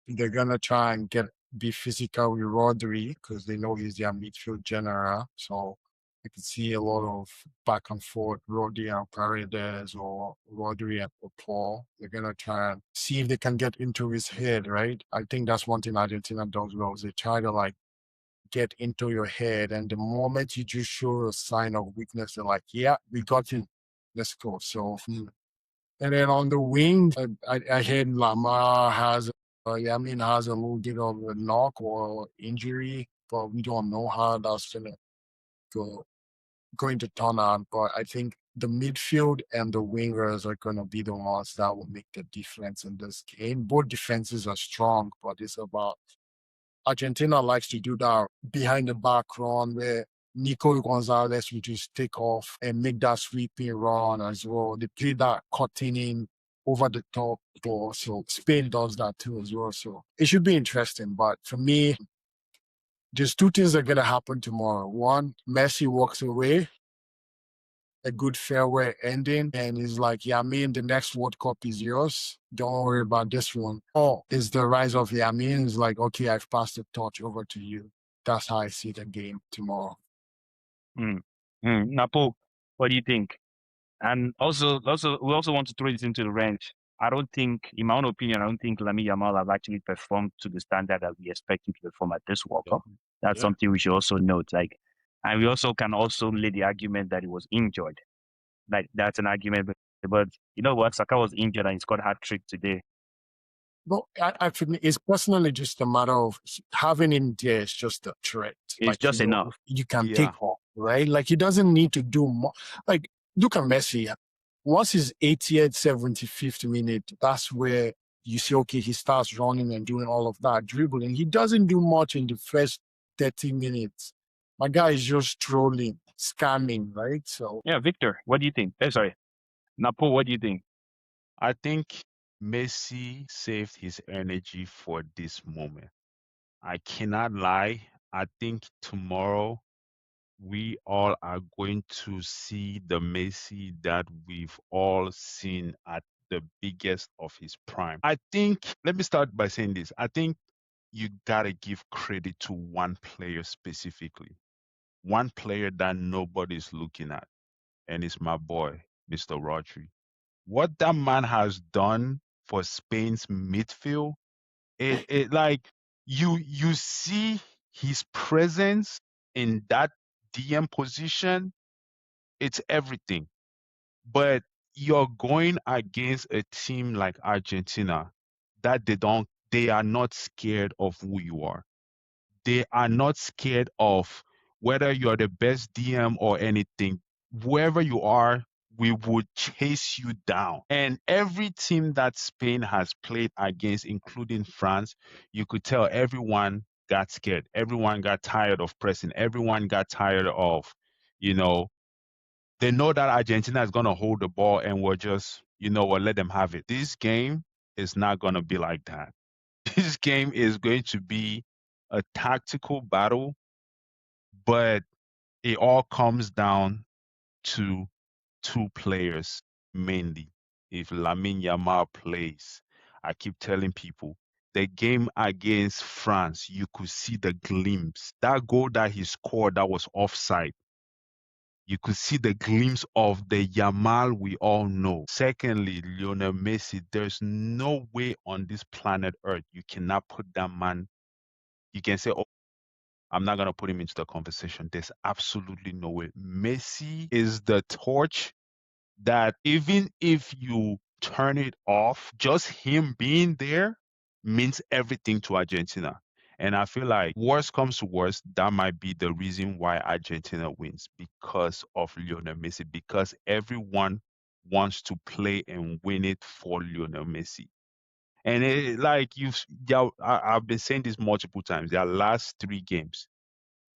they're gonna try and be physical with Rodri because they know he's their midfield general. So I can see a lot of back and forth, Rodri and Paredes or Rodri and Paul. They're gonna try and see if they can get into his head, right? I think that's one thing Argentina does well. Is they try to like get into your head, and the moment you just show a sign of weakness, they're like, "Yeah, we got you. Let's go." So and then on the wing, I heard Lamar Yamin has a little bit of a knock or injury, but we don't know how that's going to turn out. But I think the midfield and the wingers are going to be the ones that will make the difference in this game. Both defenses are strong, but it's about Argentina likes to do that behind the back run where Nico Gonzalez will just take off and make that sweeping run as well. They play that cutting in over the top ball. So Spain does that too as well. So it should be interesting. But for me, there's two things that are going to happen tomorrow. One, Messi walks away, a good farewell ending, and he's like, Yamin, the next World Cup is yours. Don't worry about this one. Or is the rise of Yamin. It's like, okay, I've passed the torch over to you. That's how I see the game tomorrow. Napo, what do you think? And we also want to throw this into the range. I don't think, in my own opinion, I don't think Lamine Yamal has actually performed to the standard that we expect him to perform at this World Cup. That's something we should also note. And we also can also lay the argument that he was injured. Like that's an argument, but you know what? Saka was injured and he scored a hat trick today. Well, actually, it's personally just a matter of having him there is just a threat. It's just enough. You can take off, right? Like he doesn't need to do more. Like look at Messi. Once his 80th, 75th minute, that's where you see, okay, he starts running and doing all of that dribbling. He doesn't do much in the first 30 minutes. My guy is just trolling, scamming, right? So yeah, Victor, what do you think? Sorry, Napo, what do you think? I think Messi saved his energy for this moment. I cannot lie. I think tomorrow we all are going to see the Messi that we've all seen at the biggest of his prime. I think, let me start by saying this. I think you got to give credit to one player specifically, one player that nobody's looking at, and it's my boy, Mr. Rodri. What that man has done for Spain's midfield, it like you see his presence in that DM position, it's everything. But you're going against a team like Argentina that they are not scared of who you are. They are not scared of whether you're the best DM or anything. Whoever you are, we would chase you down. And every team that Spain has played against, including France, you could tell everyone got scared. Everyone got tired of pressing. Everyone got tired of, they know that Argentina is going to hold the ball and we're just, let them have it. This game is not going to be like that. This game is going to be a tactical battle, but it all comes down to two players mainly. If Lamine Yamal plays, I keep telling people, the game against France, you could see the glimpse. That goal that he scored that was offside, you could see the glimpse of the Yamal we all know. Secondly, Lionel Messi, there's no way on this planet Earth you cannot put that man. You can say, oh, I'm not going to put him into the conversation. There's absolutely no way. Messi is the torch that even if you turn it off, just him being there means everything to Argentina. And I feel like worst comes to worst, that might be the reason why Argentina wins because of Lionel Messi, because everyone wants to play and win it for Lionel Messi. And I've been saying this multiple times. Their last 3 games,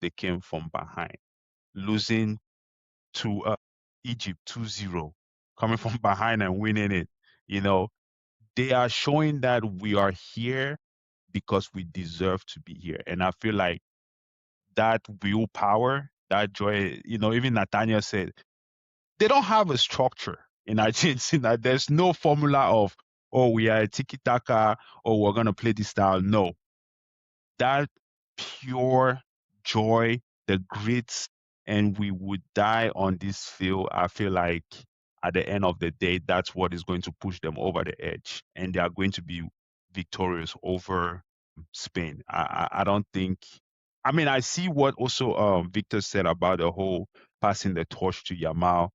they came from behind, losing to Egypt 2-0, coming from behind and winning it. They are showing that we are here because we deserve to be here. And I feel like that willpower, that joy, even Nathaniel said, they don't have a structure in Argentina. There's no formula of, oh, we are a tiki-taka, or we're going to play this style. No. That pure joy, the grit, and we would die on this field. I feel like at the end of the day, that's what is going to push them over the edge, and they are going to be victorious over Spain. I don't think. I mean, I see what also Victor said about the whole passing the torch to Yamal,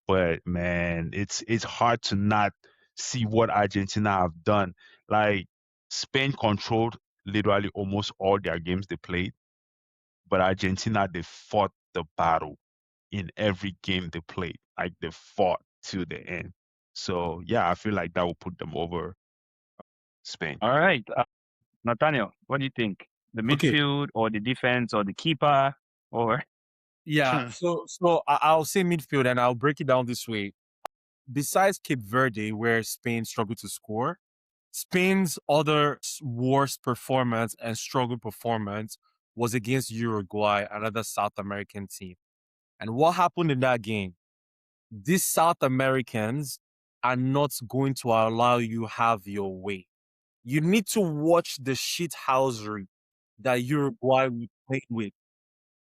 but man, it's hard to not see what Argentina have done. Like Spain controlled literally almost all their games they played, but Argentina, they fought the battle in every game they played. Like they fought to the end. So yeah, I feel like that will put them over Spain. All right. Nathaniel, what do you think? The Okay. midfield or the defense or the keeper or Yeah. I'll say midfield, and I'll break it down this way. Besides Cape Verde, where Spain struggled to score, Spain's other worst performance and struggle performance was against Uruguay, another South American team. And what happened in that game? These South Americans are not going to allow you have your way. You need to watch the shithousery that Uruguay was playing with.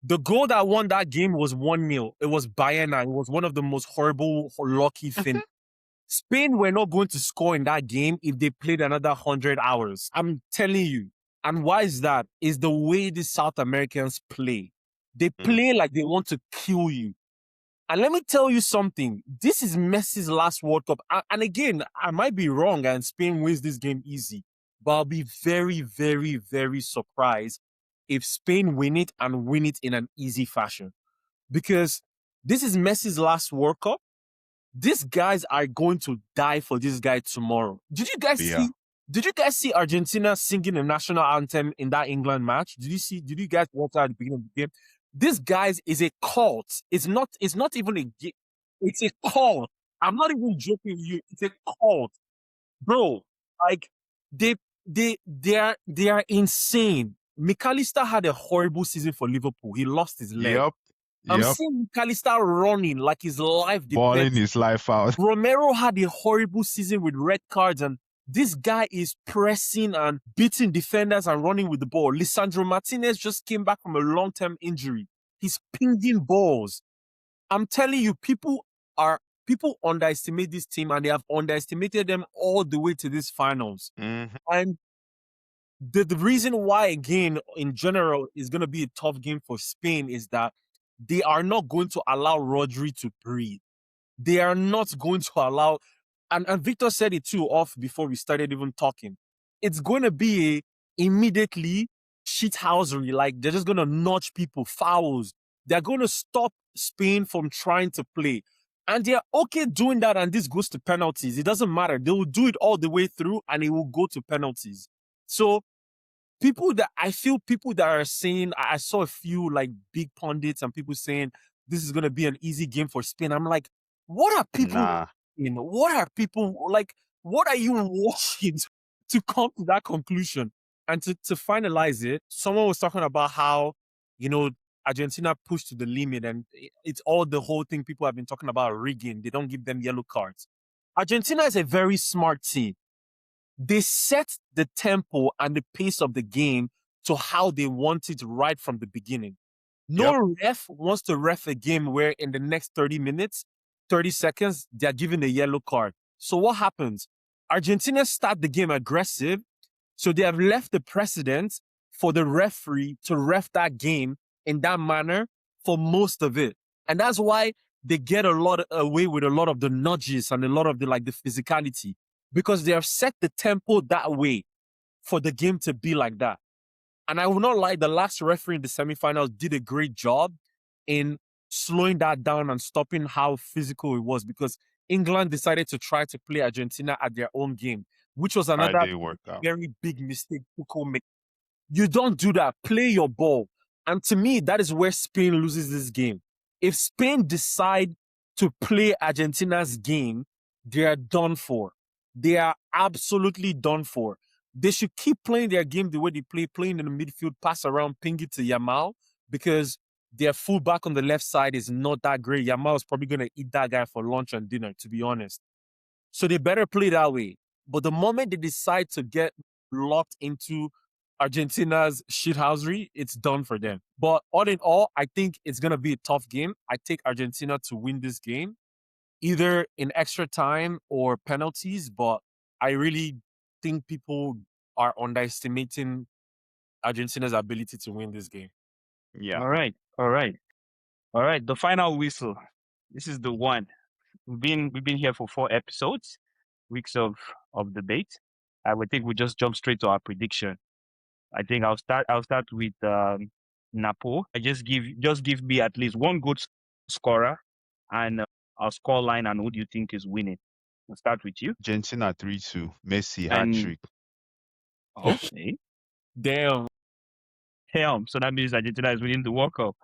The goal that won that game was 1-0. It was Baena. It was one of the most horrible, lucky things. Spain were not going to score in that game if they played another 100 hours. I'm telling you. And why is that? Is the way the South Americans play. They play like they want to kill you. And let me tell you something. This is Messi's last World Cup. And again, I might be wrong and Spain wins this game easy. But I'll be very, very, very surprised if Spain win it and win it in an easy fashion. Because this is Messi's last World Cup. These guys are going to die for this guy tomorrow. Did you guys Yeah. see? Did you guys see Argentina singing the national anthem in that England match? Did you see? Did you guys watch that at the beginning of the game? This guys is a cult. It's not. It's not even a. It's a cult. I'm not even joking with you. It's a cult, bro. Like they are insane. McAllister had a horrible season for Liverpool. He lost his leg. Yep. I'm Yep. seeing McAllister running like his life Balling depends. his life out. Romero had a horrible season with red cards, and this guy is pressing and beating defenders and running with the ball. Lisandro Martinez just came back from a long-term injury. He's pinging balls. I'm telling you, people underestimate this team, and they have underestimated them all the way to these finals. Mhm. And the reason why, again, in general, is going to be a tough game for Spain is that they are not going to allow Rodri to breathe. They are not going to allow, and Victor said it too off before we started even talking. It's going to be a immediately shithousery. Like they're just going to notch people, fouls. They're going to stop Spain from trying to play. And they're okay doing that, and this goes to penalties. It doesn't matter. They will do it all the way through, and it will go to penalties. So people that are saying, I saw a few like big pundits and people saying this is going to be an easy game for Spain. I'm like, what are people Nah. what are people like, what are you watching to come to that conclusion? And to finalize it, someone was talking about how, Argentina pushed to the limit, and it's all the whole thing people have been talking about rigging. They don't give them yellow cards. Argentina is a very smart team. They set the tempo and the pace of the game to how they want it right from the beginning. No ref wants to ref a game where in the next 30 minutes, 30 seconds, they're given a yellow card. So what happens? Argentina start the game aggressive, so they have left the precedent for the referee to ref that game in that manner for most of it. And that's why they get a lot away with a lot of the nudges and a lot of the physicality, because they have set the tempo that way for the game to be like that. And I will not lie, the last referee in the semifinals did a great job in slowing that down and stopping how physical it was, because England decided to try to play Argentina at their own game, which was How another they work out. very big mistake Tuchel made. You don't do that. Play your ball. And to me, that is where Spain loses this game. If Spain decide to play Argentina's game, they are done for. They are absolutely done for. They should keep playing their game the way they play, playing in the midfield, pass around, ping it to Yamal, because their fullback on the left side is not that great. Yamal is probably going to eat that guy for lunch and dinner, to be honest. So they better play that way. But the moment they decide to get locked into Argentina's shithousery, it's done for them. But all in all, I think it's going to be a tough game. I take Argentina to win this game, either in extra time or penalties. But I really think people are underestimating Argentina's ability to win this game. Yeah. All right. The final whistle. This is the one. We've been here for 4 episodes, weeks of debate. I would think we just jump straight to our prediction. I think I'll start with Napo. I just give me at least one good scorer and our score line and who do you think is winning? We'll start with you. Argentina 3-2. Messi hat And trick. okay, Damn. damn. So that means Argentina is winning the World Cup.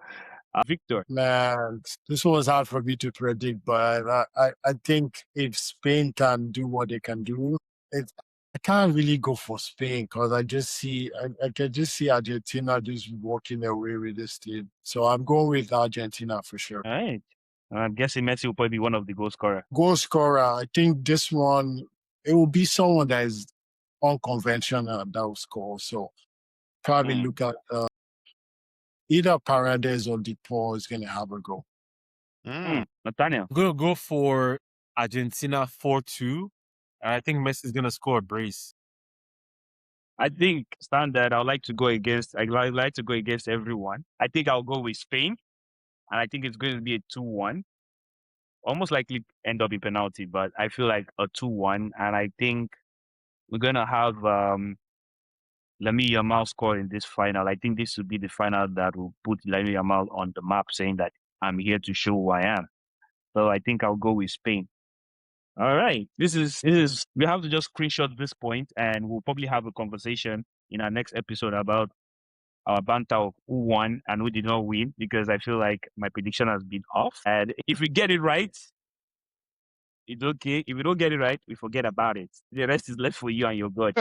Victor. Man, this one was hard for me to predict, but I think if Spain can do what they can do, I can't really go for Spain because I can just see Argentina just walking away with this team. So I'm going with Argentina for sure. All right. I'm guessing Messi will probably be one of the goal scorers. Goal scorer, I think this one, it will be someone that is unconventional that will score. So probably look at either Paredes or DePaul is going to have a goal. Nathaniel. I'm gonna go for Argentina 4-2. And I think Messi's gonna score a brace. I think standard. I would like to go against. I like to go against everyone. I think I'll go with Spain, and I think it's going to be a 2-1. Almost likely end up in penalty, but I feel like a 2-1, and I think we're gonna have Lamine Yamal score in this final. I think this will be the final that will put Lamine Yamal on the map, saying that I'm here to show who I am. So I think I'll go with Spain. All right. This is we have to just screenshot this point and we'll probably have a conversation in our next episode about our banter of who won and who did not win, because I feel like my prediction has been off. And if we get it right, it's okay. If we don't get it right, we forget about it. The rest is left for you and your God.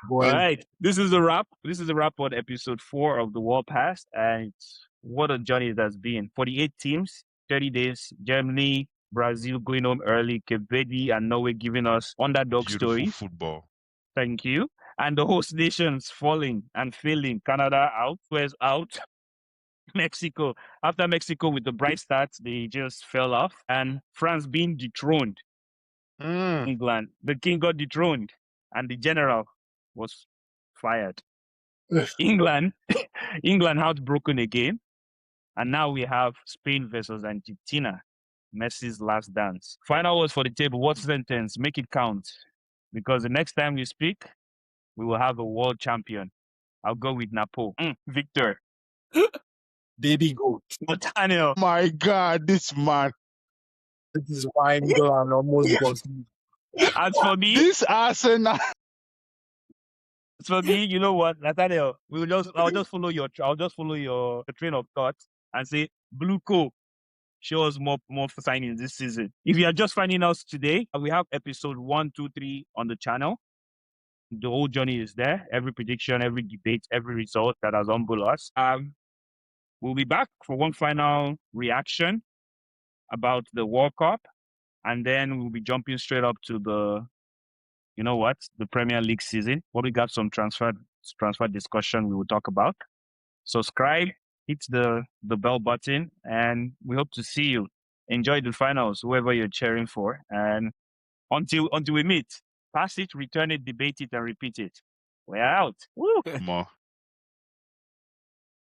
Boy, All right. This is a wrap. This is a wrap on episode 4 of the World Pass. And what a journey it has been. 48 teams, 30 days, Germany, Brazil going home early, Cape Verde and Norway giving us underdog Beautiful stories. football. Thank you. And the host nations falling and failing. Canada out, US out, Mexico. After Mexico with the bright start, they just fell off. And France being dethroned. England, the king got dethroned and the general was fired. England, England heartbroken again. And now we have Spain versus Argentina. Messi's last dance. Final words for the table. What sentence? Make it count. Because the next time we speak, we will have a world champion. I'll go with Napo. Victor. baby goat. Nathaniel. My God, this man. This is why England almost got As for me, This Arsenal. as for me, you know what, Nathaniel, I'll just follow your train of thought and say Blue Co. Show us more signings this season. If you are just finding us today, we have episode 1, 2, 3 on the channel. The whole journey is there. Every prediction, every debate, every result that has humbled us. We'll be back for one final reaction about the World Cup, and then we'll be jumping straight up to the Premier League season. What we got some transfer discussion we will talk about. Subscribe, hit the bell button, and we hope to see you. Enjoy the finals, whoever you're cheering for. And until we meet, pass it, return it, debate it, and repeat it. We're out. Woo! More.